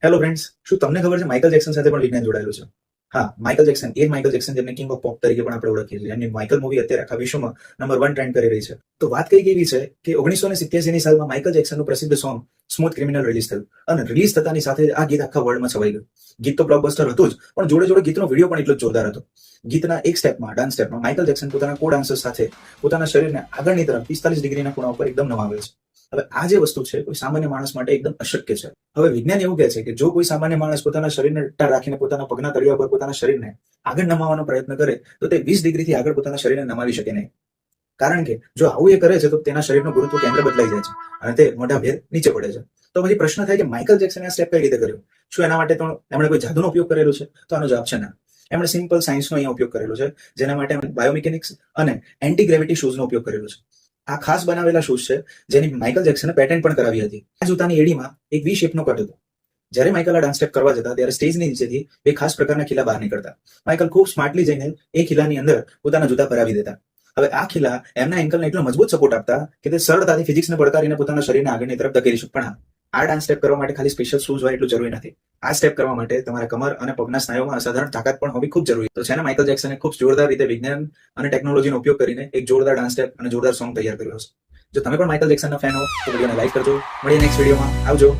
Hello friends, શું તમને ખબર છે માઇકલ જેક્સન સાથે પણ વિજ્ઞાન જોડાયેલું છે? હા, માઇકલ જેક્સન એ જ માઇકલ જેક્સન જેમને કિંગ ઓફ પોપ તરીકે પણ આપણે ઓળખીએ છીએ. એમની માઇકલ મૂવી અત્યારે આખા વિશ્વમાં નંબર 1 ટ્રેન્ડ કરી રહી છે. તો વાત કઈ એવી છે કે 1987ની સાલમાં માઇકલ જેક્સનનું પ્રસિદ્ધ સોંગ સ્મૂથ ક્રિમિનલ રિલીઝ થયું અને રિલીઝ થતાની સાથે આ ગીત આખા વર્લ્ડમાં છવાઈ ગયું. ગીત તો બ્લોકબસ્ટર હતું જ, પણ જોડે જોડે ગીતનો વિડીયો પણ એટલો જ જોરદાર હતો. ગીતના એક સ્ટેપમાં, ડાન્સ સ્ટેપમાં માઇકલ જેક્સન પોતાના કો ડાન્સર્સ સાથે પોતાના શરીરને આગળની તરફ 45 ડિગ્રીના ખૂણા ઉપર એકદમ નમાવે છે. હવે આ જે વસ્તુ છે કોઈ સામાન્ય માણસ માટે એકદમ અશક્ય છે. હવે વિજ્ઞાન એવું કહે છે કે જો કોઈ સામાન્ય માણસ પોતાના શરીરને ટટ્ટા રાખીને પોતાના પગના તળિયા પર પોતાના શરીરને આગળ નમાવવાનો પ્રયત્ન કરે તો તે 20 ડિગ્રીથી આગળ પોતાના શરીરને નમાવી શકે નહીં. કારણ કે જો આવું એ કરે છે તો તેના શરીરનું ગુરુત્વ કેન્દ્ર બદલાઈ જાય છે અને તે મોઢા ભેર નીચે પડે છે. તો પછી પ્રશ્ન થાય કે માઇકલ જેક્સને આ સ્ટેપ કઈ રીતે કર્યો? શું એના માટે તો એમણે કોઈ જાદુનો ઉપયોગ કરેલો છે? તો આનો જવાબ છે ના. એમણે સિમ્પલ સાયન્સનો અહીંયા ઉપયોગ કરેલો છે, જેના માટે બાયોમિકેનિક્સ અને એન્ટી ગ્રેવિટી શૂઝનો ઉપયોગ કરેલો છે. આ ખાસ બનાવેલા શૂઝ છે જેની માઇકલ જેક્સને પેટન્ટ પણ કરાવી હતી. આ જૂતાની એડીમાં એક વી શેપનો કટ હતો. જ્યારે માઇકલ આ ડાન્સ સ્ટેપ કરવા જતા ત્યારે સ્ટેજની નીચેથી બે ખાસ પ્રકારના ખીલા બહાર નીકળતા. માઇકલ ખૂબ સ્માર્ટલી જઈને એ ખીલાની અંદર પોતાના જૂતા ભરાવી દેતા. હવે આ ખીલા એમના એન્કલને એટલો મજબૂત સપોર્ટ આપતા કે તે સરળતાથી ફિઝિક્સને પડકારીને પોતાના શરીરને આગળની તરફ ધકેલી શકે. પણ આ ડાન્સ સ્ટેપ કરવા માટે ખાલી સ્પેશિયલ શૂઝ હોય એટલું જરૂરી નથી. આ સ્ટેપ કરવા માટે તમારા કમર અને પગના સ્નાયુમાં અસાધારણ તાકાત પણ હોવી ખૂબ જરૂરી. તો છે ને માઇકલ જેક્સને ખૂબ જોરદાર રીતે વિજ્ઞાન અને ટેકનોલોજીનો ઉપયોગ કરીને એક જોરદાર ડાન્સ સ્ટેપ અને જોરદાર સોંગ તૈયાર કર્યો છે. જો તમે પણ માઇકલ જેક્સનના ફેન હો તો વિડીયોને લાઈક કરજો. મળીએ નેક્સ્ટ વિડીયોમાં. આવજો.